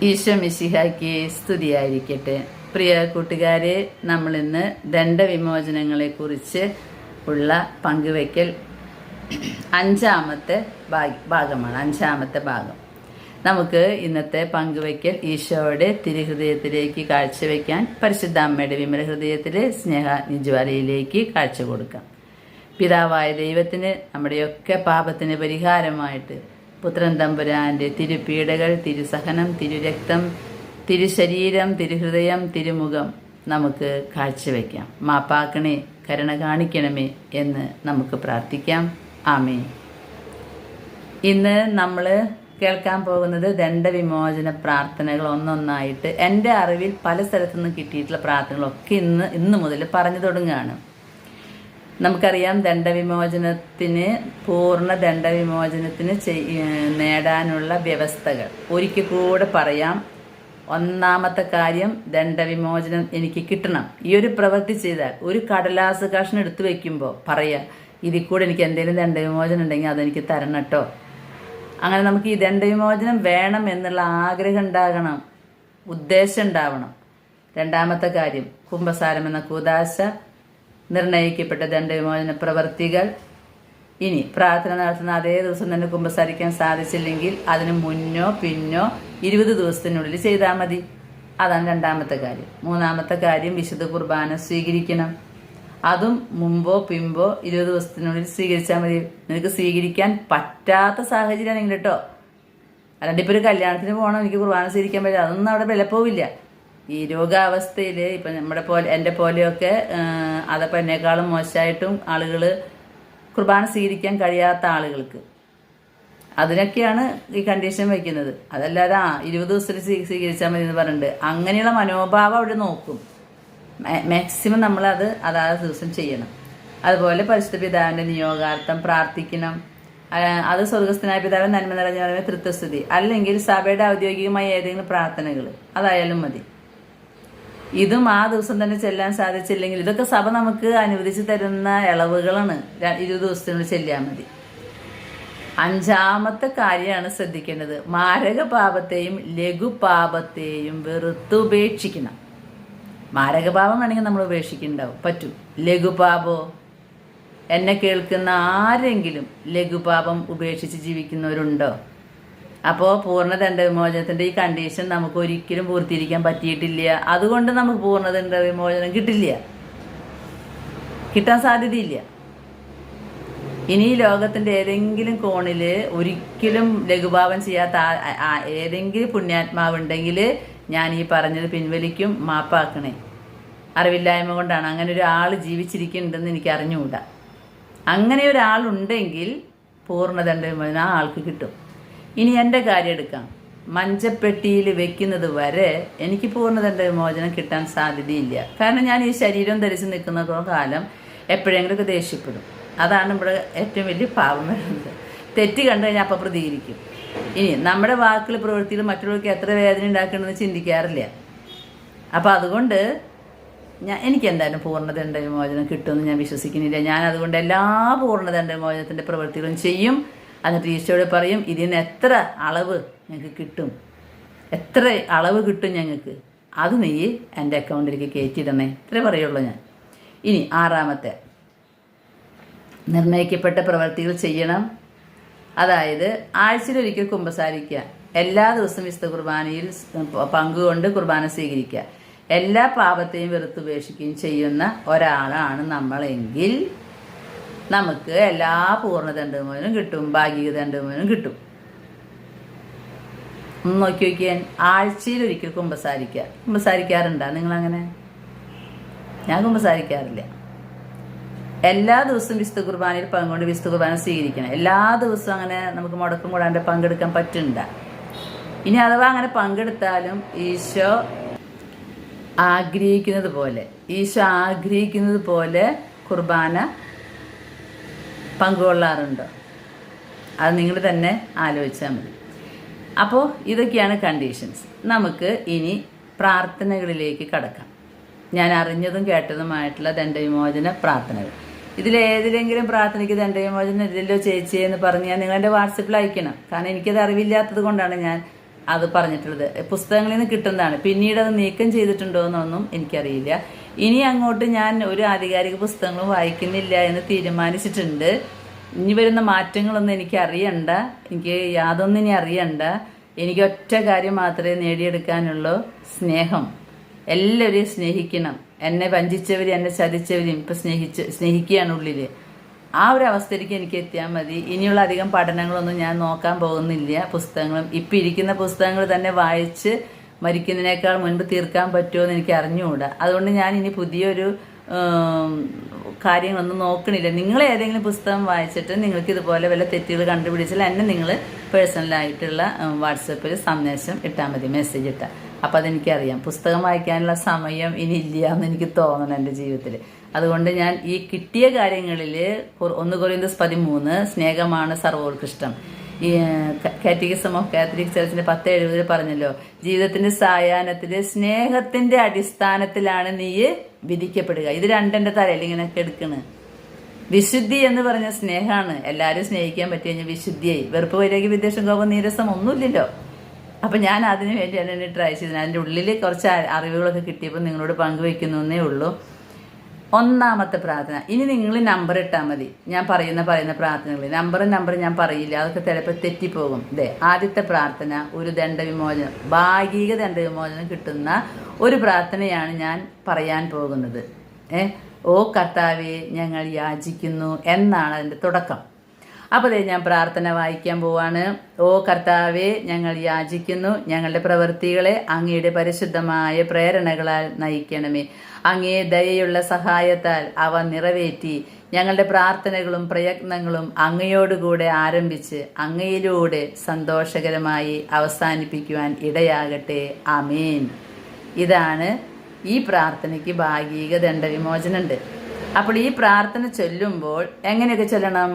ഈശോ മിശിഹായ്ക്ക് സ്തുതിയായിരിക്കട്ടെ. പ്രിയ കൂട്ടുകാരെ, നമ്മളിന്ന് ദണ്ഡവിമോചനങ്ങളെക്കുറിച്ച് ഉള്ള പങ്കുവയ്ക്കൽ അഞ്ചാമത്തെ ഭാഗം. നമുക്ക് ഇന്നത്തെ പങ്കുവയ്ക്കൽ ഈശോയുടെ തിരുഹൃദയത്തിലേക്ക് കാഴ്ചവെക്കാൻ പരിശുദ്ധ അമ്മയുടെ വിമല ഹൃദയത്തിലെ സ്നേഹ നിജ്വാലയിലേക്ക് കാഴ്ച കൊടുക്കാം. പിതാവായ ദൈവത്തിന് നമ്മുടെയൊക്കെ പാപത്തിന് പരിഹാരമായിട്ട് പുത്രൻ തമ്പുരാന്റെ തിരുപീഡകൾ, തിരുസഹനം, തിരുരക്തം, തിരുശരീരം, തിരുഹൃദയം, തിരുമുഖം നമുക്ക് കാഴ്ചവെക്കാം. മാപ്പാക്കണേ, കരുണ കാണിക്കണമേ എന്ന് നമുക്ക് പ്രാർത്ഥിക്കാം. ആമേൻ. ഇന്ന് നമ്മൾ കേൾക്കാൻ പോകുന്നത് ദണ്ഡവിമോചന പ്രാർത്ഥനകൾ ഒന്നൊന്നായിട്ട് എൻ്റെ അറിവിൽ പല സ്ഥലത്തു നിന്ന് കിട്ടിയിട്ടുള്ള പ്രാർത്ഥനകളൊക്കെ ഇന്ന് മുതൽ പറഞ്ഞു തുടങ്ങുകയാണ്. നമുക്കറിയാം, ദണ്ഡവിമോചനത്തിന് പൂർണ്ണ ദണ്ഡവിമോചനത്തിന് നേടാനുള്ള വ്യവസ്ഥകൾ ഒരിക്കൽ കൂടെ പറയാം. ഒന്നാമത്തെ കാര്യം, ദണ്ഡവിമോചനം എനിക്ക് കിട്ടണം. ഈ ഒരു പ്രവൃത്തി ചെയ്താൽ ഒരു കടലാസ് കഷ്ണം എടുത്തു വെക്കുമ്പോൾ പറയാം, ഇതിൽ കൂടെ എനിക്ക് എന്തെങ്കിലും ദണ്ഡവിമോചനം ഉണ്ടെങ്കിൽ അതെനിക്ക് തരണം കേട്ടോ. അങ്ങനെ നമുക്ക് ഈ ദണ്ഡവിമോചനം വേണം എന്നുള്ള ആഗ്രഹം ഉണ്ടാകണം, ഉദ്ദേശം ഉണ്ടാവണം. രണ്ടാമത്തെ കാര്യം, കുംഭസാരം എന്ന കൂദാശ, നിർണയിക്കപ്പെട്ട ദണ്ഡവിമോചന പ്രവർത്തികൾ. ഇനി പ്രാർത്ഥന നടത്തുന്ന അതേ ദിവസം തന്നെ കുമ്പസാരിക്കാൻ സാധിച്ചില്ലെങ്കിൽ അതിന് മുന്നോ പിന്നോ 20 ദിവസത്തിനുള്ളിൽ ചെയ്താൽ മതി. അതാണ് രണ്ടാമത്തെ കാര്യം. മൂന്നാമത്തെ കാര്യം, വിശുദ്ധ കുർബാന സ്വീകരിക്കണം. അതും മുമ്പോ പിമ്പോ 20 ദിവസത്തിനുള്ളിൽ സ്വീകരിച്ചാൽ മതി. നിനക്ക് സ്വീകരിക്കാൻ പറ്റാത്ത സാഹചര്യമാണെങ്കിൽ കേട്ടോ. അല്ലാണ്ട് ഇപ്പോൾ ഒരു കല്യാണത്തിന് പോകണം, എനിക്ക് കുർബാന സ്വീകരിക്കാൻ പറ്റില്ല, അതൊന്നും അവിടെ വിലപ്പോവില്ല. ഈ രോഗാവസ്ഥയിൽ ഇപ്പം നമ്മുടെ പോലെ എൻ്റെ പോലെയൊക്കെ അതപ്പോൾ എന്നെക്കാളും മോശമായിട്ടും ആളുകൾ കുർബാന സ്വീകരിക്കാൻ കഴിയാത്ത ആളുകൾക്ക് അതിനൊക്കെയാണ് ഈ കണ്ടീഷൻ വയ്ക്കുന്നത്. അതല്ലാതെ 20 ദിവസത്തിൽ സ്വീകരിച്ചാൽ മതി എന്ന് പറഞ്ഞിട്ടുണ്ട്. അങ്ങനെയുള്ള മനോഭാവം അവിടെ നോക്കും. മാക്സിമം നമ്മളത് അതാത് ദിവസം ചെയ്യണം. അതുപോലെ പരിശുദ്ധ പിതാവിൻ്റെ നിയോഗാർത്ഥം പ്രാർത്ഥിക്കണം. അത് സ്വർഗസ്ഥനായ പിതാവിൻ നന്മ നിറഞ്ഞ തൃത്വസ്തുതി, അല്ലെങ്കിൽ സഭയുടെ ഔദ്യോഗികമായ ഏതെങ്കിലും പ്രാർത്ഥനകൾ അതായാലും മതി. ഇതും ആ ദിവസം തന്നെ ചെല്ലാൻ സാധിച്ചില്ലെങ്കിൽ ഇതൊക്കെ സഭ നമുക്ക് അനുവദിച്ച് തരുന്ന ഇളവുകളാണ്. 20 ദിവസത്തിനുള്ളിൽ ചെല്ലാൻ മതി. അഞ്ചാമത്തെ കാര്യമാണ് ശ്രദ്ധിക്കേണ്ടത്, മാരകപാപത്തെയും ലഘുപാപത്തെയും വെറുത്തുപേക്ഷിക്കണം. മാരകപാപം വേണമെങ്കിൽ നമ്മൾ ഉപേക്ഷിക്കുന്നുണ്ടാവും, പറ്റും. ലഘുപാപോ, എന്നെ കേൾക്കുന്ന ആരെങ്കിലും ലഘുപാപം ഉപേക്ഷിച്ച് ജീവിക്കുന്നവരുണ്ടോ? അപ്പോൾ പൂർണ്ണ ദണ്ഡവിമോചനത്തിൻ്റെ ഈ കണ്ടീഷൻ നമുക്ക് ഒരിക്കലും പൂർത്തീകരിക്കാൻ പറ്റിയിട്ടില്ല. അതുകൊണ്ട് നമുക്ക് പൂർണ്ണ ദണ്ഡവിമോചനം കിട്ടാൻ സാധ്യതയില്ല. ഇനി ലോകത്തിൻ്റെ ഏതെങ്കിലും കോണിൽ ഒരിക്കലും ലഘുഭാവം ചെയ്യാത്ത ഏതെങ്കിലും പുണ്യാത്മാവുണ്ടെങ്കിൽ ഞാൻ ഈ പറഞ്ഞത് പിൻവലിക്കും, മാപ്പാക്കണേ. അറിവില്ലായ്മ കൊണ്ടാണ്. അങ്ങനെ ഒരാൾ ജീവിച്ചിരിക്കുന്നുണ്ടെന്ന് എനിക്ക് അറിഞ്ഞുകൂടാ. അങ്ങനെ ഒരാളുണ്ടെങ്കിൽ പൂർണ്ണ ദണ്ഡവിമോചനം ആ ആൾക്ക് കിട്ടും. ഇനി എൻ്റെ കാര്യം എടുക്കാം. മഞ്ചപ്പെട്ടിയിൽ വെക്കുന്നത് വരെ എനിക്ക് പൂർണ്ണ ദണ്ഡവിമോചനം കിട്ടാൻ സാധ്യതയില്ല. കാരണം ഞാൻ ഈ ശരീരം ധരിച്ച് നിൽക്കുന്ന കാലം എപ്പോഴെങ്കിലുമൊക്കെ ദേഷ്യപ്പെടും. അതാണ് ഇവിടെ ഏറ്റവും വലിയ പാപം വരുന്നത്. തെറ്റ് കണ്ടു കഴിഞ്ഞാൽ അപ്പം പ്രതികരിക്കും. ഇനി നമ്മുടെ വാക്കുകൾ, പ്രവൃത്തികൾ മറ്റുള്ളവർക്ക് എത്ര വേദന ഉണ്ടാക്കണമെന്ന് ചിന്തിക്കാറില്ല. അപ്പം അതുകൊണ്ട് എനിക്ക് എന്തായാലും പൂർണ്ണ ദണ്ഡവിമോചനം കിട്ടുമെന്ന് ഞാൻ വിശ്വസിക്കുന്നില്ല. ഞാൻ അതുകൊണ്ട് എല്ലാ പൂർണ്ണ ദണ്ഡവിമോചനത്തിൻ്റെ പ്രവൃത്തികളും ചെയ്യും. എന്നിട്ട് ഈശോയോട് പറയും, ഇതിന് എത്ര അളവ് ഞങ്ങൾക്ക് കിട്ടും, എത്ര അളവ് കിട്ടും ഞങ്ങൾക്ക്, അത് നീ എൻ്റെ അക്കൗണ്ടിലേക്ക് കയറ്റിയിടണേ. ഇത്രേ പറയുള്ളൂ ഞാൻ. ഇനി ആറാമത്തെ, നിർണയിക്കപ്പെട്ട പ്രവൃത്തികൾ ചെയ്യണം. അതായത് ആഴ്ചയിലൊരിക്കൽ കുമ്പസാരിക്കുക, എല്ലാ ദിവസവും വിശുദ്ധ കുർബാനയിൽ പങ്കുകൊണ്ട് കുർബാന സ്വീകരിക്കുക, എല്ലാ പാപത്തെയും വെറുത്തുപേക്ഷിക്കുകയും ചെയ്യുന്ന ഒരാളാണ് നമ്മളെങ്കിൽ നമുക്ക് എല്ലാ പൂർണ്ണ ദണ്ഡവിമോചനവും കിട്ടും, ഭാഗിക ദണ്ഡവിമോചനവും കിട്ടും. ഒന്ന് നോക്കി നോക്കിയാൽ ആഴ്ചയിലൊരിക്കൽ കുമ്പസാരിക്കാറുണ്ടോ നിങ്ങളങ്ങനെ? ഞാൻ കുമ്പസാരിക്കാറില്ല. എല്ലാ ദിവസവും വിശുദ്ധ കുർബാനയിൽ പങ്കുകൊണ്ട് വിശുദ്ധ കുർബാന സ്വീകരിക്കണം. എല്ലാ ദിവസവും അങ്ങനെ നമുക്ക് മുടക്കം കൂടാണ്ട് പങ്കെടുക്കാൻ പറ്റുന്നുണ്ട. ഇനി അഥവാ അങ്ങനെ പങ്കെടുത്താലും ഈശോ ആഗ്രഹിക്കുന്നത് പോലെ കുർബാന പങ്കുകൊള്ളാറുണ്ടോ? അത് നിങ്ങൾ തന്നെ ആലോചിച്ചാൽ മതി. അപ്പോൾ ഇതൊക്കെയാണ് കണ്ടീഷൻസ്. നമുക്ക് ഇനി പ്രാർത്ഥനകളിലേക്ക് കടക്കാം. ഞാൻ അറിഞ്ഞതും കേട്ടതുമായിട്ടുള്ള ദണ്ഡവിമോചന പ്രാർത്ഥനകൾ. ഇതിലേതിലെങ്കിലും പ്രാർത്ഥനയ്ക്ക് ദണ്ഡവിമോചനം ഇല്ലല്ലോ ചേച്ചി എന്ന് പറഞ്ഞാൽ നിങ്ങൾ എൻ്റെ വാട്സപ്പിൽ അയക്കണം. കാരണം എനിക്കത് അറിവില്ലാത്തത് കൊണ്ടാണ് ഞാൻ അത് പറഞ്ഞിട്ടുള്ളത്. പുസ്തകങ്ങളിൽ നിന്ന് കിട്ടുന്നതാണ്. പിന്നീട് അത് നീക്കം ചെയ്തിട്ടുണ്ടോ എന്നൊന്നും എനിക്കറിയില്ല. ഇനി അങ്ങോട്ട് ഞാൻ ഒരു ആധികാരിക പുസ്തകങ്ങളും വായിക്കുന്നില്ല എന്ന് തീരുമാനിച്ചിട്ടുണ്ട്. ഇനി വരുന്ന മാറ്റങ്ങളൊന്നും എനിക്ക് അറിയണ്ട, എനിക്ക് യാതൊന്നും ഇനി അറിയണ്ട. എനിക്ക് ഒറ്റ കാര്യം മാത്രമേ നേടിയെടുക്കാനുള്ളൂ, സ്നേഹം. എല്ലാവരെയും സ്നേഹിക്കണം. എന്നെ വഞ്ചിച്ചവരും എന്നെ ചതിച്ചവരും ഇപ്പം സ്നേഹിക്കുകയാണ് ഉള്ളിൽ. ആ ഒരു അവസ്ഥയിലേക്ക് എനിക്ക് എത്തിയാൽ മതി. ഇനിയുള്ള അധികം പഠനങ്ങളൊന്നും ഞാൻ നോക്കാൻ പോകുന്നില്ല. പുസ്തകങ്ങളും ഇപ്പം ഇരിക്കുന്ന പുസ്തകങ്ങൾ തന്നെ വായിച്ച് മരിക്കുന്നതിനേക്കാൾ മുൻപ് തീർക്കാൻ പറ്റുമോ എന്ന് എനിക്ക് അറിഞ്ഞുകൂടാ. അതുകൊണ്ട് ഞാൻ ഇനി പുതിയൊരു കാര്യങ്ങളൊന്നും നോക്കണില്ല. നിങ്ങൾ ഏതെങ്കിലും പുസ്തകം വായിച്ചിട്ട് നിങ്ങൾക്ക് ഇതുപോലെ വല്ല തെറ്റുകൾ കണ്ടുപിടിച്ചാൽ എന്നെ നിങ്ങൾ പേഴ്സണലായിട്ടുള്ള വാട്സപ്പിൽ സന്ദേശം ഇട്ടാൽ മതി, മെസ്സേജ് ഇട്ടാൽ. അപ്പം അതെനിക്കറിയാം. പുസ്തകം വായിക്കാനുള്ള സമയം ഇനി ഇല്ല എന്ന് എനിക്ക് തോന്നണം എൻ്റെ ജീവിതത്തിൽ. അതുകൊണ്ട് ഞാൻ ഈ കിട്ടിയ കാര്യങ്ങളിൽ 1 കൊരിന്ത്യസ് 13 സ്നേഹമാണ് സർവോത്കൃഷ്ടം. ഈ കാറ്റഗിസം ഓഫ് കാത്തലിക് ചർച്ചിന്റെ 10:70 പറഞ്ഞല്ലോ, ജീവിതത്തിന്റെ സായാഹ്നത്തില് സ്നേഹത്തിന്റെ അടിസ്ഥാനത്തിലാണ് നീ വിധിക്കപ്പെടുക. ഇത് രണ്ടെന്റെ തലയിൽ ഇങ്ങനെ എടുക്കണ്. വിശുദ്ധി എന്ന് പറഞ്ഞ സ്നേഹമാണ്. എല്ലാവരും സ്നേഹിക്കാൻ പറ്റി കഴിഞ്ഞാൽ വിശുദ്ധിയായി. വെറുപ്പ്, വൈരാഗ്യം, വിദ്വേഷം, കോപം, നീരസം ഒന്നുമില്ലല്ലോ. അപ്പൊ ഞാൻ അതിനു വേണ്ടിയാണ് എന്നെ ട്രൈ ചെയ്തത്. അതിൻ്റെ ഉള്ളിൽ കുറച്ച് അറിവുകളൊക്കെ കിട്ടിയപ്പോൾ നിങ്ങളോട് പങ്കുവെക്കുന്നേ ഉള്ളൂ. ഒന്നാമത്തെ പ്രാർത്ഥന. ഇനി നിങ്ങൾ നമ്പർ ഇട്ടാൽ മതി. ഞാൻ പറയുന്ന പ്രാർത്ഥനകൾ നമ്പർ ഞാൻ പറയില്ല, അതൊക്കെ ചിലപ്പോൾ തെറ്റിപ്പോകും. ആദ്യത്തെ പ്രാർത്ഥന ഒരു ദണ്ഡവിമോചനം, ഭാഗിക ദണ്ഡവിമോചനം കിട്ടുന്ന ഒരു പ്രാർത്ഥനയാണ് ഞാൻ പറയാൻ പോകുന്നത്. ഓ കർത്താവേ ഞങ്ങൾ യാചിക്കുന്നു എന്നാണ് അതിൻ്റെ തുടക്കം. അപ്പോൾ ഞാൻ പ്രാർത്ഥന വായിക്കാൻ പോവാണ്. ഓ കർത്താവേ ഞങ്ങൾ യാചിക്കുന്നു, ഞങ്ങളുടെ പ്രവൃത്തികളെ അങ്ങയുടെ പരിശുദ്ധമായ പ്രേരണകളാൽ നയിക്കണമേ. അങ്ങേ ദയയുള്ള സഹായത്താൽ അവ നിറവേറ്റി ഞങ്ങളുടെ പ്രാർത്ഥനകളും പ്രയത്നങ്ങളും അങ്ങയോടുകൂടെ ആരംഭിച്ച് അങ്ങയിലൂടെ സന്തോഷകരമായി അവസാനിപ്പിക്കുവാൻ ഇടയാകട്ടെ. ആമേൻ. ഇതാണ് ഈ പ്രാർത്ഥനയ്ക്ക് ഭാഗിക ദണ്ഡവിമോചനമുണ്ട്. അപ്പോൾ ഈ പ്രാർത്ഥന ചൊല്ലുമ്പോൾ എങ്ങനെയൊക്കെ ചൊല്ലണം?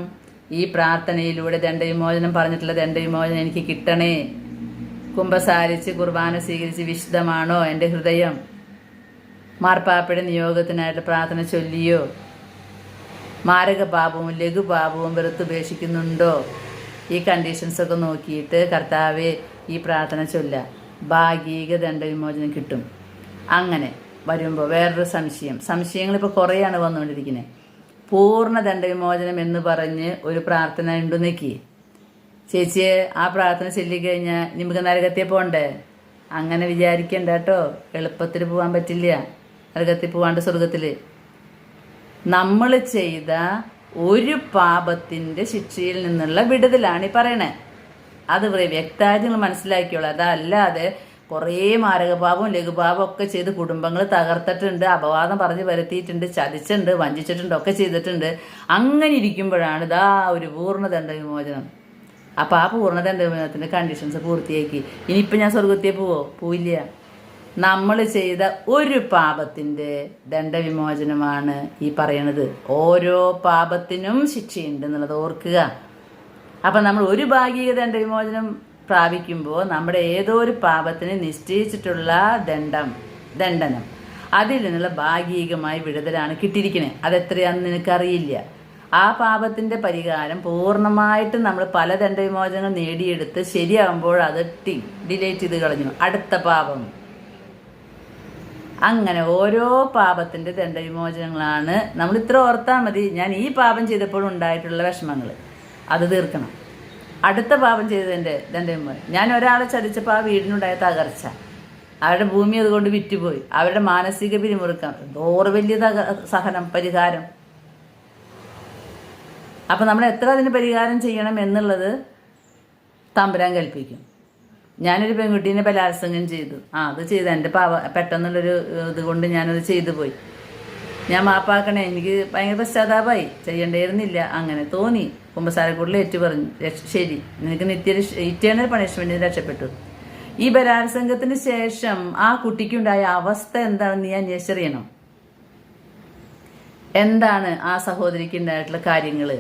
ഈ പ്രാർത്ഥനയിലൂടെ ദണ്ഡവിമോചനം പറഞ്ഞിട്ടുള്ള ദണ്ഡവിമോചനം എനിക്ക് കിട്ടണേ. കുമ്പസാരിച്ച് കുർബാന സ്വീകരിച്ച് വിശുദ്ധമാണോ എൻ്റെ ഹൃദയം? മാർപ്പാപ്പയുടെ നിയോഗത്തിനായിട്ട് പ്രാർത്ഥന ചൊല്ലിയോ? മാരക പാപവും ലഘുപാപവും വെറുത്തുപേക്ഷിക്കുന്നുണ്ടോ? ഈ കണ്ടീഷൻസൊക്കെ നോക്കിയിട്ട് കർത്താവേ ഈ പ്രാർത്ഥന ചൊല്ല, ഭാഗിക ദണ്ഡവിമോചനം കിട്ടും. അങ്ങനെ വരുമ്പോൾ വേറൊരു സംശയങ്ങളിപ്പോൾ കുറേയാണ് വന്നുകൊണ്ടിരിക്കുന്നത്. പൂർണ്ണ ദണ്ഡവിമോചനം എന്ന് പറഞ്ഞ് ഒരു പ്രാർത്ഥന ഉണ്ടെന്നേക്ക് ചേച്ചിയെ, ആ പ്രാർത്ഥന ചൊല്ലിക്കഴിഞ്ഞാൽ നമുക്ക് നരകത്തിൽ പോകണ്ടേ? അങ്ങനെ വിചാരിക്കണ്ട കേട്ടോ. എളുപ്പത്തിൽ പോകാൻ പറ്റില്ല നരകത്തിൽ പോകാണ്ട് സ്വർഗത്തിൽ. നമ്മൾ ചെയ്ത ഒരു പാപത്തിൻ്റെ ശിക്ഷയിൽ നിന്നുള്ള വിടുതലാണ് ഈ പറയണേ. അത് വ്യക്തമായിട്ട് നിങ്ങൾ മനസ്സിലാക്കിയോളൂ. അതല്ലാതെ കുറേ മാരകപാപവും ലഘുപാപം ഒക്കെ ചെയ്ത് കുടുംബങ്ങൾ തകർത്തിട്ടുണ്ട്, അപവാദം പറഞ്ഞ് വരുത്തിയിട്ടുണ്ട്, ചതിച്ചിട്ടുണ്ട്, വഞ്ചിച്ചിട്ടുണ്ട്, ഒക്കെ ചെയ്തിട്ടുണ്ട്. അങ്ങനെ ഇരിക്കുമ്പോഴാണ് ഇതാ ഒരു പൂർണ്ണ ദണ്ഡവിമോചനം. അപ്പോൾ ആ പൂർണ്ണ ദണ്ഡവിമോചനത്തിൻ്റെ കണ്ടീഷൻസ് പൂർത്തിയാക്കി ഇനിയിപ്പോൾ ഞാൻ സ്വർഗത്തിൽ പോവില്ല. നമ്മൾ ചെയ്ത ഒരു പാപത്തിൻ്റെ ദണ്ഡവിമോചനമാണ് ഈ പറയണത്. ഓരോ പാപത്തിനും ശിക്ഷയുണ്ട് എന്നുള്ളത് ഓർക്കുക. അപ്പം നമ്മൾ ഒരു ഭാഗിക ദണ്ഡവിമോചനം പ്രാപിക്കുമ്പോൾ നമ്മുടെ ഏതോ ഒരു പാപത്തിന് നിശ്ചയിച്ചിട്ടുള്ള ദണ്ഡനം അതിൽ നിന്നുള്ള ഭാഗികമായി വിടുതലാണ് കിട്ടിയിരിക്കുന്നത്. അതെത്രയാണെന്ന് നിനക്കറിയില്ല. ആ പാപത്തിൻ്റെ പരിഹാരം പൂർണ്ണമായിട്ട് നമ്മൾ പല ദണ്ഡവിമോചനങ്ങൾ നേടിയെടുത്ത് ശരിയാകുമ്പോൾ അത് ഡിലേറ്റ് ചെയ്ത് കളഞ്ഞു. അടുത്ത പാപം. അങ്ങനെ ഓരോ പാപത്തിൻ്റെ ദണ്ഡവിമോചനങ്ങളാണ്. നമ്മൾ ഇത്ര ഓർത്താൽ മതി. ഞാൻ ഈ പാപം ചെയ്തപ്പോൾ ഉണ്ടായിട്ടുള്ള വിഷമങ്ങൾ അത് തീർക്കണം. അടുത്ത പാപം ചെയ്തതിൻ്റെ ദണ്ഡവിമോചനം. ഞാൻ ഒരാളെ ചതിച്ചപ്പോൾ ആ വീടിനുണ്ടായ തകർച്ച, അവരുടെ ഭൂമി അതുകൊണ്ട് വിറ്റുപോയി, അവരുടെ മാനസിക പിരിമുറുക്കം, ഓർ വലിയ സഹനം, പരിഹാരം. അപ്പം നമ്മൾ എത്ര അതിന് പരിഹാരം ചെയ്യണം എന്നുള്ളത് തമ്പുരാൻ കൽപ്പിക്കും. ഞാനൊരു പെൺകുട്ടീനെ ബലാത്സംഗം ചെയ്തു. അത് ചെയ്തു. എൻ്റെ പെട്ടെന്നുള്ളൊരു ഇതുകൊണ്ട് ഞാനത് ചെയ്തു പോയി. ഞാൻ മാപ്പാക്കണേ, എനിക്ക് ഭയങ്കര പശ്ചാത്താപമായി, ചെയ്യേണ്ടിയിരുന്നില്ല, അങ്ങനെ തോന്നി. കുമ്പസാരക്കൂടിൽ ഏറ്റു പറഞ്ഞു, ശരി നിനക്ക് ഇറ്റേണൽ പണിഷ്മെന്റിന് രക്ഷപ്പെട്ടു. ഈ ബലാത്സംഗത്തിന് ശേഷം ആ കുട്ടിക്കുണ്ടായ അവസ്ഥ എന്താണെന്ന് നീ അന്വേഷിച്ചറിയണം. എന്താണ് ആ സഹോദരിക്ക് ഉണ്ടായിട്ടുള്ള കാര്യങ്ങൾ,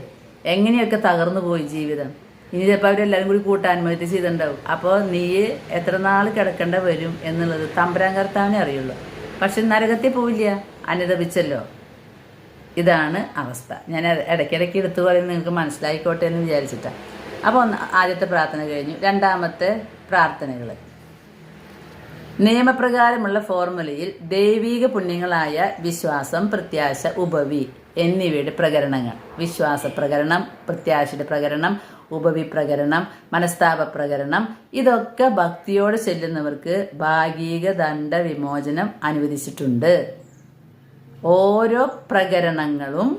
എങ്ങനെയൊക്കെ തകർന്നു പോയി ജീവിതം. ഇനി ചിലപ്പോൾ അവരെല്ലാവരും കൂടി കൂട്ടാത്മഹത്യ ചെയ്തിട്ടുണ്ടാവും. അപ്പോൾ നീ എത്ര നാൾ കിടക്കേണ്ട വരും എന്നുള്ളത് തമ്പുരാൻ കർത്താവിനെ അറിയുള്ളൂ. പക്ഷെ നരകത്തിൽ പോവില്ല, അനുദപിച്ചല്ലോ. ഇതാണ് അവസ്ഥ. ഞാൻ ഇടയ്ക്കിടയ്ക്ക് എടുത്തു പറയുന്നത് നിങ്ങൾക്ക് മനസ്സിലായിക്കോട്ടെ എന്ന് വിചാരിച്ചിട്ടാണ്. അപ്പോൾ ആദ്യത്തെ പ്രാർത്ഥന കഴിഞ്ഞു. രണ്ടാമത്തെ പ്രാർത്ഥനകൾ. നിയമപ്രകാരമുള്ള ഫോർമുലയിൽ ദൈവീക പുണ്യങ്ങളായ വിശ്വാസം, പ്രത്യാശ, ഉപവി എന്നിവയുടെ പ്രകരണങ്ങൾ. വിശ്വാസ പ്രകരണം, പ്രത്യാശയുടെ പ്രകരണം, ഉപവി പ്രകരണം, മനസ്താപ പ്രകരണം, ഇതൊക്കെ ഭക്തിയോടെ ചെല്ലുന്നവർക്ക് ഭാഗിക ദണ്ഡ വിമോചനം അനുവദിച്ചിട്ടുണ്ട്. ഓരോ പ്രകരണങ്ങളും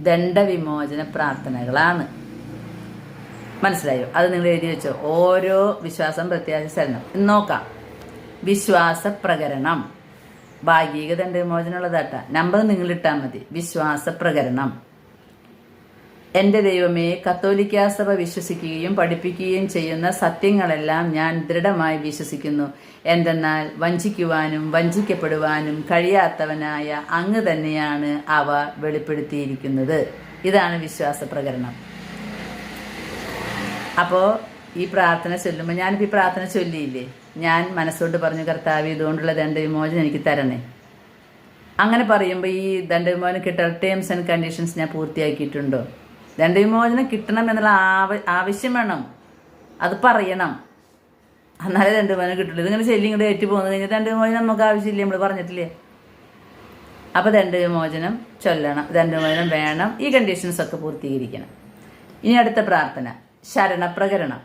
ദണ്ഡവിമോചന പ്രാർത്ഥനകളാണ്. മനസ്സിലായോ? അത് നിങ്ങൾ എഴുതി വെച്ചോ. ഓരോ വിശ്വാസം, പ്രത്യാശ, ശരണം നോക്കാം. വിശ്വാസ പ്രകരണം ഭാഗിക ദണ്ഡവിമോചനമുള്ളതാട്ട. നമ്പർ നിങ്ങൾ ഇട്ടാൽ മതി. വിശ്വാസ പ്രകരണം. എൻ്റെ ദൈവമേ, കത്തോലിക്കാ സഭ വിശ്വസിക്കുകയും പഠിപ്പിക്കുകയും ചെയ്യുന്ന സത്യങ്ങളെല്ലാം ഞാൻ ദൃഢമായി വിശ്വസിക്കുന്നു. എന്തെന്നാൽ വഞ്ചിക്കുവാനും വഞ്ചിക്കപ്പെടുവാനും കഴിയാത്തവനായ അങ്ങ് തന്നെയാണ് അവ വെളിപ്പെടുത്തിയിരിക്കുന്നത്. ഇതാണ് വിശ്വാസ പ്രകരണം. അപ്പോൾ ഈ പ്രാർത്ഥന ചൊല്ലുമ്പോൾ, ഞാനിപ്പോൾ ഈ പ്രാർത്ഥന ചൊല്ലിയില്ലേ, ഞാൻ മനസ്സോട്ട് പറഞ്ഞു, കർത്താവ് ഇതുകൊണ്ടുള്ള ദണ്ഡവിമോചനം എനിക്ക് തരണേ. അങ്ങനെ പറയുമ്പോൾ ഈ ദണ്ഡവിമോചനം കിട്ടാൻ ടേംസ് ആൻഡ് കണ്ടീഷൻസ് ഞാൻ പൂർത്തിയാക്കിയിട്ടുണ്ടോ? ദണ്ഡവിമോചനം കിട്ടണം എന്നുള്ള ആവശ്യം വേണം, അത് പറയണം, എന്നാലേ ദണ്ഡവിമോചനം കിട്ടുള്ളൂ. ഇതിങ്ങനെ ചെല്ലി ഇങ്ങോട്ട് ഏറ്റു പോകുന്നത് കഴിഞ്ഞാൽ ദണ്ഡവിമോചനം നമുക്ക് ആവശ്യമില്ലേ, നമ്മൾ പറഞ്ഞിട്ടില്ലേ? അപ്പോൾ ദണ്ഡവിമോചനം ചൊല്ലണം, ദണ്ഡവിമോചനം വേണം, ഈ കണ്ടീഷൻസ് ഒക്കെ പൂർത്തീകരിക്കണം. ഇനി അടുത്ത പ്രാർത്ഥന ശരണപ്രകരണം.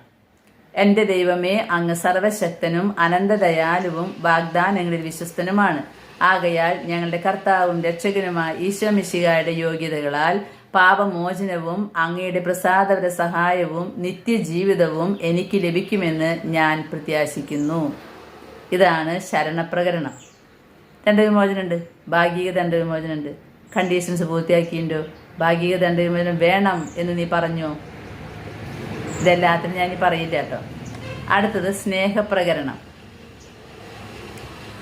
എൻ്റെ ദൈവമേ, അങ്ങ് സർവശക്തനും അനന്തദയാലുവും വാഗ്ദാനങ്ങളിൽ വിശ്വസ്തനുമാണ്. ആകയാൽ ഞങ്ങളുടെ കർത്താവും രക്ഷകനുമായ ഈശോ മിശിഹായുടെ യോഗ്യതകളാൽ പാപമോചനവും അങ്ങയുടെ പ്രസാദപര സഹായവും നിത്യജീവിതവും എനിക്ക് ലഭിക്കുമെന്ന് ഞാൻ പ്രത്യാശിക്കുന്നു. ഇതാണ് ശരണപ്രകരണം. ദണ്ഡവിമോചനമുണ്ട്, ഭാഗിക ദണ്ഡവിമോചനമുണ്ട്. കണ്ടീഷൻസ് പൂർത്തിയാക്കിയിട്ടുണ്ടോ? ഭാഗിക ദണ്ഡവിമോചനം വേണം എന്ന് നീ പറഞ്ഞോ? ഇതെല്ലാത്തിനും ഞാൻ പറയില്ല കേട്ടോ. അടുത്തത് സ്നേഹപ്രകരണം.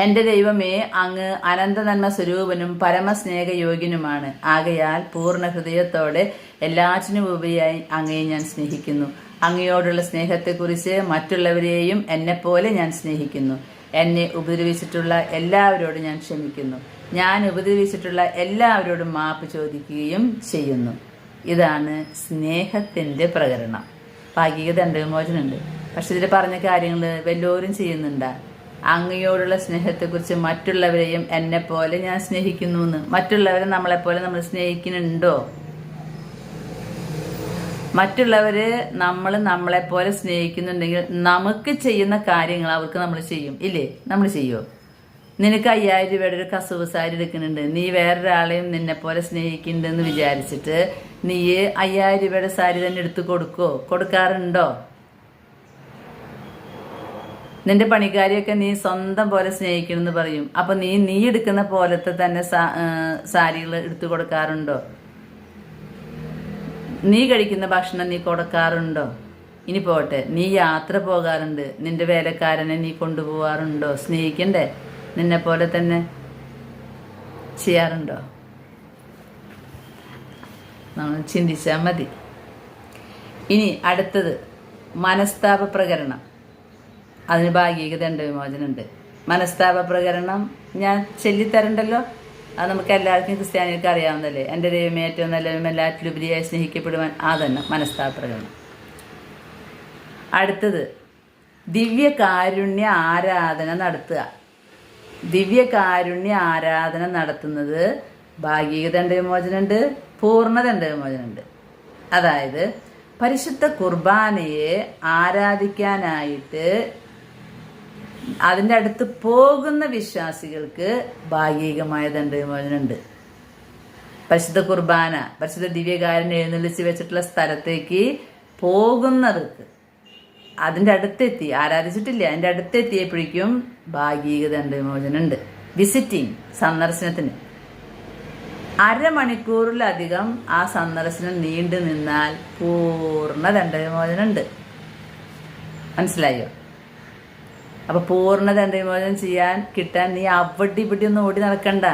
എൻ്റെ ദൈവമേ, അങ്ങ് അനന്ത നന്മ സ്വരൂപനും പരമസ്നേഹയോഗ്യനുമാണ്. ആകയാൽ പൂർണ്ണ ഹൃദയത്തോടെ എല്ലാറ്റിനും ഉപരിയായി അങ്ങയെ ഞാൻ സ്നേഹിക്കുന്നു. അങ്ങയോടുള്ള സ്നേഹത്തെക്കുറിച്ച് മറ്റുള്ളവരെയും എന്നെപ്പോലെ ഞാൻ സ്നേഹിക്കുന്നു. എന്നെ ഉപദ്രവിച്ചിട്ടുള്ള എല്ലാവരോടും ഞാൻ ക്ഷമിക്കുന്നു. ഞാൻ ഉപദ്രവിച്ചിട്ടുള്ള എല്ലാവരോടും മാപ്പ് ചോദിക്കുകയും ചെയ്യുന്നു. ഇതാണ് സ്നേഹത്തിൻ്റെ പ്രകരണം. ഭാഗിക ദണ്ഡവിമോചനമുണ്ട്. പക്ഷെ ഇതിൽ പറഞ്ഞ കാര്യങ്ങൾ വല്ലവരും ചെയ്യുന്നുണ്ടാ? അങ്ങയോടുള്ള സ്നേഹത്തെക്കുറിച്ച് മറ്റുള്ളവരെയും എന്നെപ്പോലെ ഞാൻ സ്നേഹിക്കുന്നു എന്ന്. മറ്റുള്ളവരെ നമ്മളെപ്പോലെ നമ്മൾ സ്നേഹിക്കുന്നുണ്ടോ? മറ്റുള്ളവര് നമ്മളെപ്പോലെ സ്നേഹിക്കുന്നുണ്ടെങ്കിൽ നമുക്ക് ചെയ്യുന്ന കാര്യങ്ങൾ അവർക്ക് നമ്മൾ ചെയ്യും ഇല്ലേ? നമ്മൾ ചെയ്യുമോ? നിനക്ക് 5000 രൂപയുടെ ഒരു കസവ് സാരി എടുക്കുന്നുണ്ട്, നീ വേറൊരാളെയും നിന്നെപ്പോലെ സ്നേഹിക്കുന്നുണ്ടെന്ന് വിചാരിച്ചിട്ട് നീ 5000 രൂപയുടെ സാരി തന്നെ എടുത്ത് കൊടുക്കാറുണ്ടോ? നിന്റെ പണിക്കാരിയൊക്കെ നീ സ്വന്തം പോലെ സ്നേഹിക്കണമെന്ന് പറയും. അപ്പൊ നീ എടുക്കുന്ന പോലത്തെ തന്നെ സാരികൾ എടുത്തു കൊടുക്കാറുണ്ടോ? നീ കഴിക്കുന്ന ഭക്ഷണം നീ കൊടുക്കാറുണ്ടോ? ഇനി പോട്ടെ, നീ യാത്ര പോകാറുണ്ട്, നിന്റെ വേലക്കാരനെ നീ കൊണ്ടുപോകാറുണ്ടോ? സ്നേഹിക്കണ്ടേ? നിന്നെ പോലെ തന്നെ ചെയ്യാറുണ്ടോ? നമ്മൾ ചിന്തിച്ചാൽ മതി. ഇനി അടുത്തത് മനസ്താപ പ്രകരണം. അതിന് ഭാഗിക ദണ്ഡവിമോചനമുണ്ട്. മനസ്താപ പ്രകരണം ഞാൻ ചൊല്ലിത്തരണ്ടല്ലോ, അത് നമുക്ക് എല്ലാവർക്കും ക്രിസ്ത്യാനികൾക്ക് അറിയാവുന്നതല്ലേ. എൻ്റെ ദൈവമേ, ഏറ്റവും നല്ലവരും എല്ലാറ്റിലുപരിയായി സ്നേഹിക്കപ്പെടുവാൻ, അതന്നെ മനസ്താപ പ്രകരണം. അടുത്തത് ദിവ്യകാരുണ്യ ആരാധന നടത്തുക. ദിവ്യകാരുണ്യ ആരാധന നടത്തുന്നത് ഭാഗിക ദണ്ഡവിമോചനമുണ്ട്, പൂർണ്ണ ദണ്ഡവിമോചനമുണ്ട്. അതായത് പരിശുദ്ധ കുർബാനയെ ആരാധിക്കാനായിട്ട് അതിൻ്റെ അടുത്ത് പോകുന്ന വിശ്വാസികൾക്ക് ഭാഗികമായ ദണ്ഡവിമോചനമുണ്ട്. പരിശുദ്ധ കുർബാന, പരിശുദ്ധ ദിവ്യകാരുണ്യം എഴുന്നള്ളിച്ച് വെച്ചിട്ടുള്ള സ്ഥലത്തേക്ക് പോകുന്നവർക്ക്, അതിൻ്റെ അടുത്തെത്തി, ആരാധിച്ചിട്ടില്ല, അതിൻ്റെ അടുത്തെത്തിയപ്പോഴേക്കും ഭാഗിക ദണ്ഡവിമോചനമുണ്ട്. വിസിറ്റിംഗ്, സന്ദർശനത്തിന് 1/2 മണിക്കൂറിലധികം ആ സന്ദർശനം നീണ്ടു നിന്നാൽ പൂർണ്ണ ദണ്ഡവിമോചനമുണ്ട്. മനസ്സിലായോ? അപ്പൊ പൂർണ്ണ ദണ്ഡവിമോചനം കിട്ടാൻ നീ അവിടെ ഇവിടെ ഒന്നും ഓടി നടക്കണ്ട.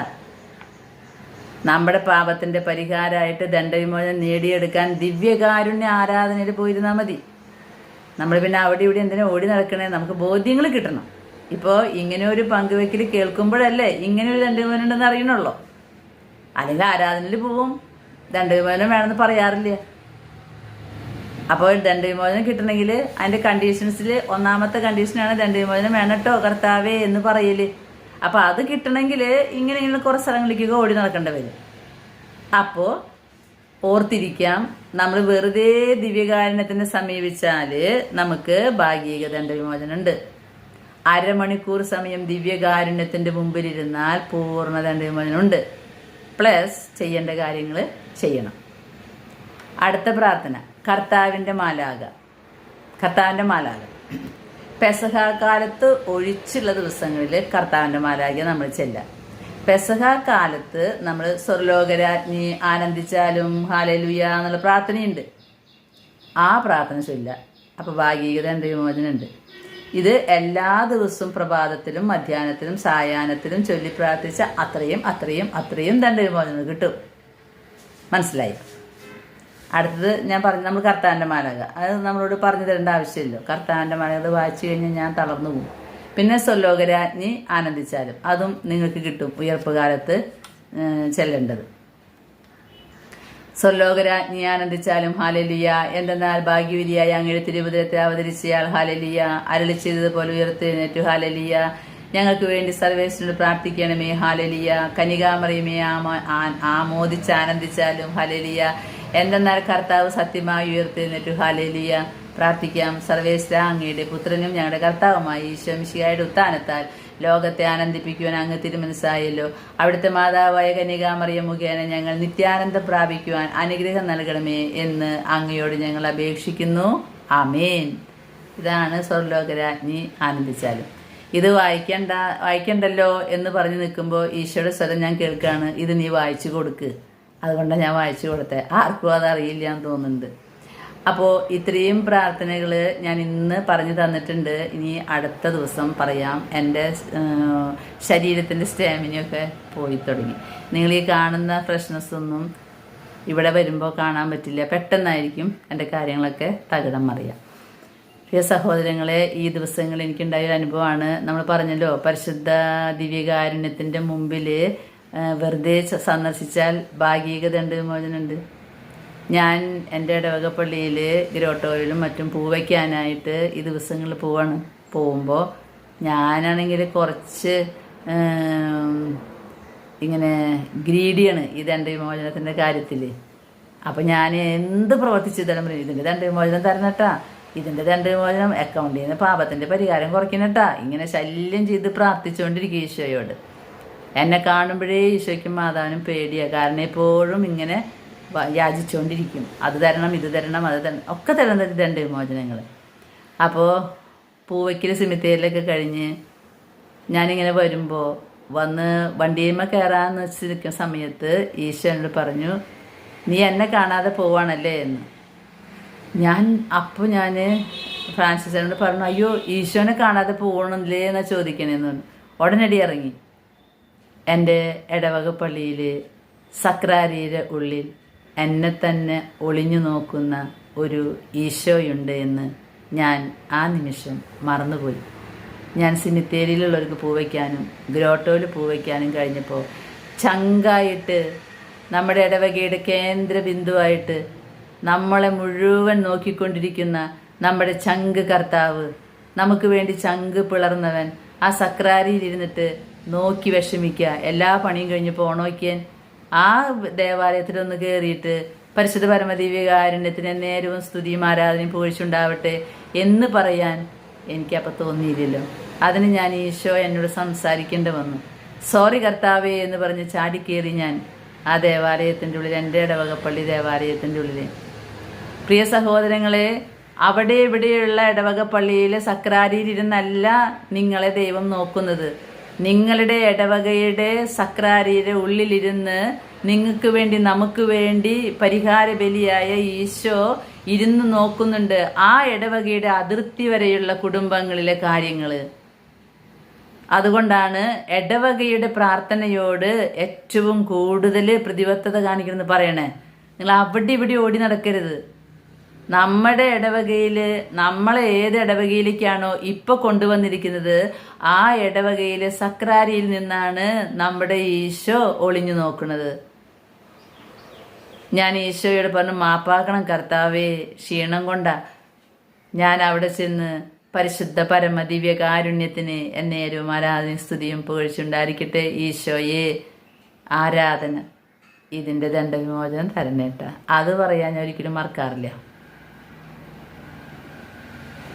നമ്മുടെ പാപത്തിന്റെ പരിഹാരമായിട്ട് ദണ്ഡവിമോചനം നേടിയെടുക്കാൻ ദിവ്യകാരുണ്യ ആരാധനയിൽ പോയിരുന്നാൽ മതി. നമ്മൾ പിന്നെ അവിടെ ഇവിടെ എന്തിനാ ഓടി നടക്കണേ? നമുക്ക് ബോധ്യങ്ങൾ കിട്ടണം. ഇപ്പോൾ ഇങ്ങനെ ഒരു പങ്കുവെക്കൽ കേൾക്കുമ്പോഴല്ലേ ഇങ്ങനെ ഒരു ദണ്ഡവിമോചനം ഉണ്ടെന്ന് അറിയണുള്ളൂ. അല്ലെങ്കിൽ ആരാധനയിൽ പോവും, ദണ്ഡവിമോചനം വേണമെന്ന് പറയാറില്ല. അപ്പോൾ ദണ്ഡവിമോചനം കിട്ടണമെങ്കിൽ അതിൻ്റെ കണ്ടീഷൻസിൽ ഒന്നാമത്തെ കണ്ടീഷനാണ് ദണ്ഡവിമോചനം വേണം കേട്ടോ കർത്താവേ എന്ന് പറയല്. അപ്പോൾ അത് കിട്ടണമെങ്കിൽ ഇങ്ങനെ കുറേ സ്ഥലങ്ങളിലേക്ക് ഓടി നടക്കേണ്ടി വരും. അപ്പോൾ ഓർത്തിരിക്കാം, നമ്മൾ വെറുതെ ദിവ്യകാരുണ്യത്തിനെ സമീപിച്ചാൽ നമുക്ക് ഭാഗിക ദണ്ഡവിമോചനം ഉണ്ട്. അരമണിക്കൂർ സമയം ദിവ്യകാരുണ്യത്തിൻ്റെ മുമ്പിലിരുന്നാൽ പൂർണ്ണ ദണ്ഡവിമോചനം ഉണ്ട്. പ്ലസ് ചെയ്യേണ്ട കാര്യങ്ങൾ ചെയ്യണം. അടുത്ത പ്രാർത്ഥന കർത്താവിൻ്റെ മാലാഖ. പെസഹ കാലത്ത് ഒഴിച്ചുള്ള ദിവസങ്ങളിൽ കർത്താവിൻ്റെ മാലാഖയെ നമ്മൾ ചെല്ലാം. പെസഹ കാലത്ത് നമ്മൾ സ്വർലോകരാജ്ഞി ആനന്ദിച്ചാലും ഹാലേലുയ എന്നുള്ള പ്രാർത്ഥനയുണ്ട്. ആ പ്രാർത്ഥന ചൊല്ലുക. അപ്പോൾ ഭാഗിക ദണ്ഡവിമോചനം ഉണ്ട്. ഇത് എല്ലാ ദിവസവും പ്രഭാതത്തിലും മധ്യാഹ്നത്തിലും സായാഹ്നത്തിലും ചൊല്ലി പ്രാർത്ഥിച്ച അത്രയും ദണ്ഡവിമോചനം കിട്ടും. മനസ്സിലായി? അടുത്തത് ഞാൻ പറഞ്ഞു, നമ്മൾ കർത്താവിൻ്റെ മാലാഖ, അത് നമ്മളോട് പറഞ്ഞു തരേണ്ട ആവശ്യമില്ലല്ലോ. കർത്താവിൻ്റെ മാലാഖ അത് വായിച്ചു കഴിഞ്ഞാൽ ഞാൻ തളർന്നു പോകും. പിന്നെ സ്വർലോകരാജ്ഞി ആനന്ദിച്ചാലും അതും നിങ്ങൾക്ക് കിട്ടും. ഉയർപ്പ് കാലത്ത് ചെല്ലേണ്ടത് സ്വർലോകരാജ്ഞി ആനന്ദിച്ചാലും ഹാലേലുയ, എന്തെന്നാൽ ഭാഗ്യവതിയായ അങ്ങയുടെ തിരുവുദരത്തെ അവതരിച്ചയാൾ ഹാലേലുയ, അരുളി ചെയ്തതുപോലെ ഉയർത്തെഴുന്നേറ്റു ഹാലേലുയ, ഞങ്ങൾക്ക് വേണ്ടി സർവേശ്വരനോട് പ്രാർത്ഥിക്കണമേ ഹാലേലുയ, കനികാമറിയമേ ആമോദിച്ച് ആനന്ദിച്ചാലും ഹാലേലുയ, എന്തെന്നാൽ കർത്താവ് സത്യമായി ഉയർത്തെഴുന്നേറ്റു ഹാലേലുയ. പ്രാർത്ഥിക്കാം. സർവേശ്വര, അങ്ങയുടെ പുത്രനും ഞങ്ങളുടെ കർത്താവുമായി ഈശോ മിശിഹായുടെ ഉത്ഥാനത്താൽ ലോകത്തെ ആനന്ദിപ്പിക്കുവാൻ അങ്ങ് തിരുമനസ്സായല്ലോ. അവിടുത്തെ മാതാവായ കന്യകാമറിയം മുഖേന ഞങ്ങൾ നിത്യാനന്ദം പ്രാപിക്കുവാൻ അനുഗ്രഹം നൽകണമേ എന്ന് അങ്ങയോട് ഞങ്ങൾ അപേക്ഷിക്കുന്നു. ആമേൻ. ഇതാണ് സ്വർലോകരാജ്ഞി ആനന്ദിച്ചാലും. ഇത് വായിക്കണ്ടല്ലോ എന്ന് പറഞ്ഞു നിൽക്കുമ്പോൾ ഈശോയുടെ സ്വരം ഞാൻ കേൾക്കുകയാണ്, ഇത് നീ വായിച്ചു കൊടുക്ക്. അതുകൊണ്ടാണ് ഞാൻ വായിച്ചു കൊടുത്തത്. ആർക്കും അതറിയില്ല എന്ന് തോന്നുന്നുണ്ട്. അപ്പോൾ ഇത്രയും പ്രാർത്ഥനകൾ ഞാൻ ഇന്ന് പറഞ്ഞു തന്നിട്ടുണ്ട്. ഇനി അടുത്ത ദിവസം പറയാം. എൻ്റെ ശരീരത്തിൻ്റെ സ്റ്റാമിനയൊക്കെ പോയി തുടങ്ങി. നിങ്ങൾ ഈ കാണുന്ന ഫ്രഷ്നെസ്സൊന്നും ഇവിടെ വരുമ്പോൾ കാണാൻ പറ്റില്ല. പെട്ടെന്നായിരിക്കും എൻ്റെ കാര്യങ്ങളൊക്കെ തകിടം മറിയാം. പ്രിയ സഹോദരങ്ങളെ, ഈ ദിവസങ്ങളിൽ എനിക്കുണ്ടായ ഒരു അനുഭവമാണ്. നമ്മൾ പറഞ്ഞല്ലോ, പരിശുദ്ധ ദിവ്യകാരുണ്യത്തിൻ്റെ മുമ്പിൽ വെറുതെ സന്ദർശിച്ചാൽ ഭാഗിക ദണ്ഡവിമോചനമുണ്ട്. ഞാൻ എൻ്റെ ഇടവകപ്പള്ളിയിൽ ഗ്രോട്ടോയിലും മറ്റും പൂ വയ്ക്കാനായിട്ട് ഈ ദിവസങ്ങളിൽ പോകുമ്പോൾ ഞാനാണെങ്കിൽ കുറച്ച് ഇങ്ങനെ ഗ്രീഡിയാണ് ഈ ദണ്ഡവിമോചനത്തിൻ്റെ കാര്യത്തിൽ. അപ്പം ഞാൻ എന്ത് പ്രവർത്തിച്ച് തരം ഇതിൻ്റെ ദണ്ഡവിമോചനം തരണട്ടാ, ഇതിൻ്റെ ദണ്ഡവിമോചനം അക്കൗണ്ടിൽ നിന്ന് പാപത്തിൻ്റെ പരിഹാരം കുറയ്ക്കണട്ടാ, ഇങ്ങനെ ശല്യം ചെയ്ത് പ്രാർത്ഥിച്ചുകൊണ്ടിരിക്കും ഈശോയോട്. എന്നെ കാണുമ്പോഴേ ഈശോയ്ക്കും മാതാവിനും പേടിയാണ്. കാരണം എപ്പോഴും ഇങ്ങനെ യാചിച്ചുകൊണ്ടിരിക്കും, അത് തരണം ഇത് തരണം അത് തരണം ഒക്കെ തരുന്നത് ദണ്ഡവിമോചനങ്ങൾ. അപ്പോൾ പൂവയ്ക്കൽ സിമിത്തേരിലൊക്കെ കഴിഞ്ഞ് ഞാനിങ്ങനെ വരുമ്പോൾ വന്ന് വണ്ടിയുമ്മ കയറാമെന്ന് വെച്ചിരിക്കുന്ന സമയത്ത് ഈശോ എന്നോട് പറഞ്ഞു, നീ എന്നെ കാണാതെ പോവാണല്ലേ എന്ന്. ഞാൻ ഫ്രാൻസിസിനോട് പറഞ്ഞു, അയ്യോ ഈശോനെ കാണാതെ പോകണില്ലേ എന്നാ ചോദിക്കണേന്ന് പറഞ്ഞു. ഉടനടി ഇറങ്ങി. എൻ്റെ ഇടവക പള്ളിയിൽ സക്രാരിയുടെ ഉള്ളിൽ എന്നെ തന്നെ ഒളിഞ്ഞു നോക്കുന്ന ഒരു ഈശോയുണ്ട് എന്ന് ഞാൻ ആ നിമിഷം മറന്നുപോയി. ഞാൻ സിമിത്തേരിയിലുള്ളവർക്ക് പൂവയ്ക്കാനും ഗ്രോട്ടോയിൽ പൂവയ്ക്കാനും കഴിഞ്ഞപ്പോൾ ചങ്കായിട്ട് നമ്മുടെ ഇടവകയുടെ കേന്ദ്ര ബിന്ദുവായിട്ട് നമ്മളെ മുഴുവൻ നോക്കിക്കൊണ്ടിരിക്കുന്ന നമ്മുടെ ചങ്ക് കർത്താവ്, നമുക്ക് വേണ്ടി ചങ്ക് പിളർന്നവൻ, ആ സക്രാരിയിലിരുന്നിട്ട് നോക്കി വിഷമിക്കുക. എല്ലാ പണിയും കഴിഞ്ഞ് പോണോക്കിയാൻ ആ ദേവാലയത്തിലൊന്ന് കയറിയിട്ട് പരിശുദ്ധ പരമദിവ്യകാരുണ്യത്തിന് നേരവും സ്തുതിയും ആരാധനയും പുകഴ്ചയുണ്ടാവട്ടെ എന്ന് പറയാൻ എനിക്കപ്പോൾ തോന്നിയില്ലല്ലോ. അതിന് ഞാൻ ഈശോ എന്നോട് സംസാരിക്കേണ്ടി വന്നു. സോറി കർത്താവേ എന്ന് പറഞ്ഞ് ചാടിക്കേറി ഞാൻ ആ ദേവാലയത്തിൻ്റെ ഉള്ളിൽ, എൻ്റെ ഇടവകപ്പള്ളി ദേവാലയത്തിൻ്റെ ഉള്ളിൽ. പ്രിയ സഹോദരങ്ങളെ, അവിടെ ഇവിടെയുള്ള ഇടവകപ്പള്ളിയിലെ സക്രാരിയിലിരുന്നല്ല നിങ്ങളെ ദൈവം നോക്കുന്നത്. നിങ്ങളുടെ ഇടവകയുടെ സക്രാരിയുടെ ഉള്ളിലിരുന്ന് നിങ്ങൾക്ക് വേണ്ടി നമുക്ക് വേണ്ടി പരിഹാര ബലിയായ ഈശോ ഇരുന്ന് നോക്കുന്നുണ്ട്. ആ ഇടവകയുടെ അതിർത്തി വരെയുള്ള കുടുംബങ്ങളിലെ കാര്യങ്ങൾ. അതുകൊണ്ടാണ് ഇടവകയുടെ പ്രാർത്ഥനയോട് ഏറ്റവും കൂടുതൽ പ്രതിബദ്ധത കാണിക്കണമെന്ന് പറയണേ. നിങ്ങൾ അവിടെ ഇവിടെ ഓടി നടക്കരുത്. നമ്മുടെ ഇടവകയിൽ, നമ്മളെ ഏത് ഇടവകയിലേക്കാണോ ഇപ്പൊ കൊണ്ടുവന്നിരിക്കുന്നത്, ആ ഇടവകയിലെ സക്രാരിയിൽ നിന്നാണ് നമ്മുടെ ഈശോ ഒളിഞ്ഞു നോക്കുന്നത്. ഞാൻ ഈശോയോട് പറഞ്ഞു, മാപ്പാക്കണം കർത്താവേ, ക്ഷീണം കൊണ്ടാ ഞാൻ അവിടെ ചെന്ന് പരിശുദ്ധ പരമ ദിവ്യ കാരുണ്യത്തിന് എന്നേരും ആരാധന സ്തുതിയും പുകഴ്ചയുണ്ടായിരിക്കട്ടെ. ഈശോയെ ആരാധന, ഇതിൻ്റെ ദണ്ഡവിമോചനം തരണേട്ട. അത് പറയാൻ ഞാൻ ഒരിക്കലും മറക്കാറില്ല.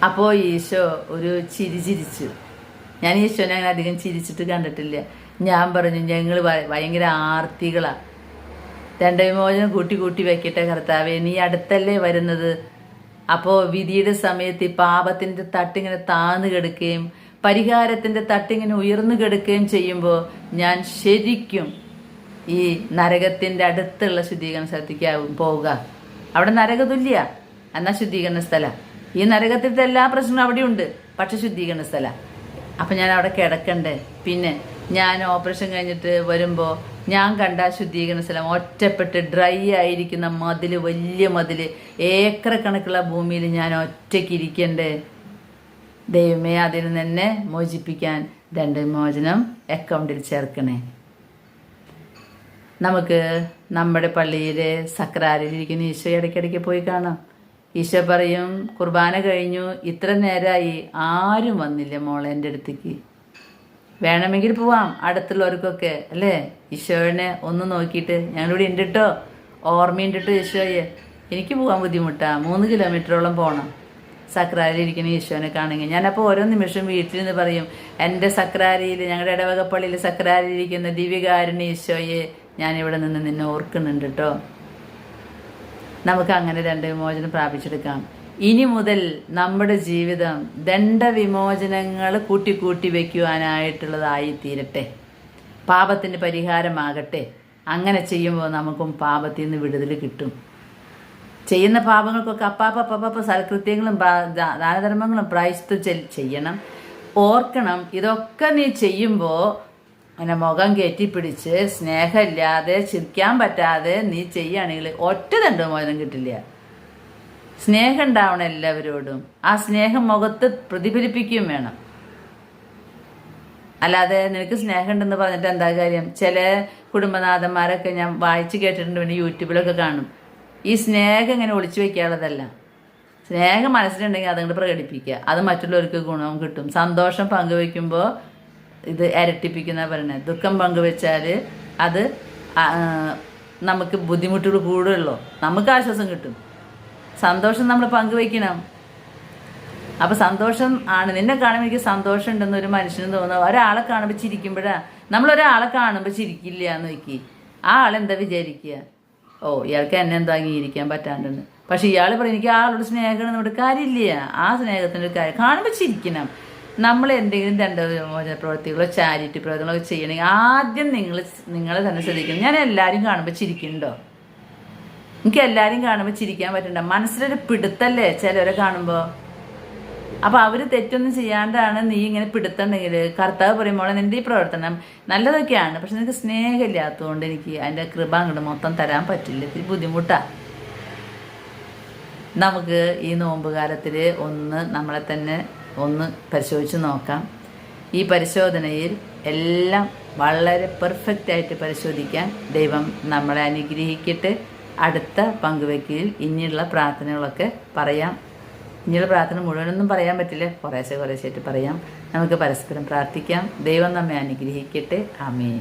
അപ്പോൾ ഈശോ ഒരു ചിരി ചിരിച്ചു. ഞാൻ ഈശോനെ അങ്ങനെ അധികം ചിരിച്ചിട്ട് കണ്ടിട്ടില്ല. ഞാൻ പറഞ്ഞു, ഞങ്ങൾ ഭയങ്കര ആർത്തികളാണ്, ദണ്ഡവിമോചനം കൂട്ടി കൂട്ടി വെക്കട്ടെ കർത്താവേ, നീ അടുത്തല്ലേ വരുന്നത്. അപ്പോൾ വിധിയുടെ സമയത്ത് ഈ പാപത്തിൻ്റെ തട്ടിങ്ങനെ താഴ്ന്നു കിടക്കുകയും പരിഹാരത്തിൻ്റെ തട്ടിങ്ങനെ ഉയർന്നു കിടക്കുകയും ചെയ്യുമ്പോൾ ഞാൻ ശരിക്കും ഈ നരകത്തിൻ്റെ അടുത്തുള്ള ശുദ്ധീകരണ സ്ഥലത്തേക്ക് പോവുക. അവിടെ നരകതുല്യ, എന്നാൽ ശുദ്ധീകരണ സ്ഥലം. ഈ നരകത്തിൻ്റെ എല്ലാ പ്രശ്നങ്ങളും അവിടെയുണ്ട്, പക്ഷെ ശുദ്ധീകരണ സ്ഥലം. അപ്പം ഞാൻ അവിടെ കിടക്കണ്ടേ. പിന്നെ ഞാൻ ഓപ്പറേഷൻ കഴിഞ്ഞിട്ട് വരുമ്പോൾ ഞാൻ കണ്ട ശുദ്ധീകരണ സ്ഥലം ഒറ്റപ്പെട്ട് ഡ്രൈ ആയിരിക്കുന്ന മതിൽ, വലിയ മതിൽ, ഏക്കർ കണക്കുള്ള ഭൂമിയിൽ ഞാൻ ഒറ്റയ്ക്ക് ഇരിക്കണ്ടേ. ദൈവമേ, അതിൽ നിന്ന് എന്നെ മോചിപ്പിക്കാൻ ദണ്ഡവിമോചനം അക്കൗണ്ടിൽ ചേർക്കണേ. നമുക്ക് നമ്മുടെ പള്ളിയിലെ സക്രാരിലിരിക്കുന്ന ഈശോ ഇടയ്ക്കിടയ്ക്ക് പോയി കാണാം. ഈശോ പറയും, കുർബാന കഴിഞ്ഞു, ഇത്ര നേരമായി ആരും വന്നില്ല മോളെ എൻ്റെ അടുത്തേക്ക്. വേണമെങ്കിൽ പോവാം അടുത്തുള്ളവർക്കൊക്കെ, അല്ലേ? ഈശോനെ ഒന്ന് നോക്കിയിട്ട് ഞങ്ങളിവിടെ ഉണ്ട് കേട്ടോ, ഓർമ്മയുണ്ട് കേട്ടോ ഈശോയെ, എനിക്ക് പോകാൻ ബുദ്ധിമുട്ടാണ്, 3 കിലോമീറ്ററോളം പോകണം സക്രാരിയിലിരിക്കുന്ന ഈശോനെ കാണുമെങ്കിൽ. ഞാനപ്പോൾ ഓരോ നിമിഷം വീട്ടിൽ നിന്ന് പറയും, എൻ്റെ സക്രാരിയിൽ, ഞങ്ങളുടെ ഇടവക പള്ളിയിൽ സക്രാരിയിലിരിക്കുന്ന ദിവ്യകാരുണ്യ ഈശോയെ, ഞാനിവിടെ നിന്ന് നിന്നെ ഓർക്കുന്നുണ്ട് കേട്ടോ. നമുക്ക് അങ്ങനെ ദണ്ഡവിമോചനം പ്രാപിച്ചെടുക്കാം. ഇനി മുതൽ നമ്മുടെ ജീവിതം ദണ്ഡവിമോചനങ്ങൾ കൂട്ടി വയ്ക്കുവാനായിട്ടുള്ളതായി തീരട്ടെ. പാപത്തിന് പരിഹാരമാകട്ടെ. അങ്ങനെ ചെയ്യുമ്പോൾ നമുക്കും പാപത്തിൽ നിന്ന് വിടുതൽ കിട്ടും. ചെയ്യുന്ന പാപങ്ങൾക്കൊക്കെ അപ്പാപ്പ സൽകൃത്യങ്ങളും ദാനധർമ്മങ്ങളും പ്രായശ്ചിത്തം ചെയ്യണം. ഓർക്കണം, ഇതൊക്കെ നീ ചെയ്യുമ്പോൾ അങ്ങനെ മുഖം കയറ്റിപ്പിടിച്ച് സ്നേഹമില്ലാതെ ചിരിക്കാൻ പറ്റാതെ നീ ചെയ്യുകയാണെങ്കിൽ ഒറ്റ ദണ്ഡവിമോചനം കിട്ടില്ല. സ്നേഹം ഉണ്ടാവണം എല്ലാവരോടും. ആ സ്നേഹം മുഖത്ത് പ്രതിഫലിപ്പിക്കുകയും വേണം. അല്ലാതെ നിനക്ക് സ്നേഹം ഉണ്ടെന്ന് പറഞ്ഞിട്ട് എന്താ കാര്യം? ചില കുടുംബനാഥന്മാരൊക്കെ ഞാൻ വായിച്ച് കേട്ടിട്ടുണ്ട്, പിന്നെ യൂട്യൂബിലൊക്കെ കാണും. ഈ സ്നേഹം ഇങ്ങനെ ഒളിച്ചു വയ്ക്കാനുള്ളതല്ല. സ്നേഹം മനസ്സിലുണ്ടെങ്കിൽ അതുകൊണ്ട് പ്രകടിപ്പിക്കുക, അത് മറ്റുള്ളവർക്ക് ഗുണവും കിട്ടും. സന്തോഷം പങ്കുവയ്ക്കുമ്പോൾ ഇത് ഇരട്ടിപ്പിക്കുന്ന പറയുന്നത്. ദുഃഖം പങ്കുവെച്ചാൽ അത് നമുക്ക് ബുദ്ധിമുട്ടുകൾ കൂടുള്ളൂ, നമുക്ക് ആശ്വാസം കിട്ടും. സന്തോഷം നമ്മൾ പങ്കുവയ്ക്കണം. അപ്പോൾ സന്തോഷം ആണ്. നിന്നെ കാണുമ്പോൾ എനിക്ക് സന്തോഷം ഉണ്ടെന്ന് ഒരു മനുഷ്യന് തോന്നുക. ഒരാളെ കാണുമ്പോൾ ചിരിക്കുമ്പോഴാണ്. നമ്മളൊരാളെ കാണുമ്പോൾ ചിരിക്കില്ല എന്ന് നോക്കി, ആ ആളെന്താ വിചാരിക്കുക? ഓ, ഇയാൾക്ക് എന്നെ എന്താ അംഗീകരിക്കാൻ പറ്റാണ്ടെന്ന്. പക്ഷെ ഇയാൾ പറയും, എനിക്ക് ആളോട് സ്നേഹമാണ്, നമ്മുടെ കാര്യമില്ല. ആ സ്നേഹത്തിൻ്റെ ഒരു കാര്യം കാണുമ്പോൾ ചിരിക്കണം. നമ്മൾ എന്തെങ്കിലും ദണ്ഡവിമോചന പ്രവൃത്തികളോ ചാരിറ്റി പ്രവർത്തനങ്ങളോ ചെയ്യണമെങ്കിൽ ആദ്യം നിങ്ങളെ തന്നെ ശ്രദ്ധിക്കണം. ഞാൻ എല്ലാവരും കാണുമ്പോൾ ചിരിക്കുന്നുണ്ടോ? എനിക്ക് എല്ലാവരും കാണുമ്പോൾ ചിരിക്കാൻ പറ്റണ്ട. മനസ്സിലൊരു പിടുത്തല്ലേ ചിലവരെ കാണുമ്പോൾ. അപ്പോൾ അവർ തെറ്റൊന്നും ചെയ്യാണ്ടാണ് നീ ഇങ്ങനെ പിടുത്തുണ്ടെങ്കിൽ കർത്താവ് പറയുമ്പോൾ നിൻ്റെ ഈ പ്രവർത്തനം നല്ലതൊക്കെയാണ്, പക്ഷെ നിനക്ക് സ്നേഹമില്ലാത്തതുകൊണ്ട് എനിക്ക് അതിൻ്റെ കൃപ അങ്ങോട്ട് മൊത്തം തരാൻ പറ്റില്ല, ഇത്തിരി ബുദ്ധിമുട്ടാണ്. നമുക്ക് ഈ നോമ്പ് കാലത്തിൽ നമ്മളെ തന്നെ ഒന്ന് പരിശോധിച്ച് നോക്കാം. ഈ പരിശോധനയിൽ എല്ലാം വളരെ പെർഫെക്റ്റായിട്ട് പരിശോധിക്കാൻ ദൈവം നമ്മളെ അനുഗ്രഹിക്കട്ടെ. അടുത്ത പങ്കുവയ്ക്കലിൽ ഇനിയുള്ള പ്രാർത്ഥനകളൊക്കെ പറയാം. ഇനിയുള്ള പ്രാർത്ഥന മുഴുവനൊന്നും പറയാൻ പറ്റില്ല, കുറേശ്ശെ കുറേശ്ശായിട്ട് പറയാം. നമുക്ക് പരസ്പരം പ്രാർത്ഥിക്കാം. ദൈവം നമ്മെ അനുഗ്രഹിക്കട്ടെ. ആമേൻ.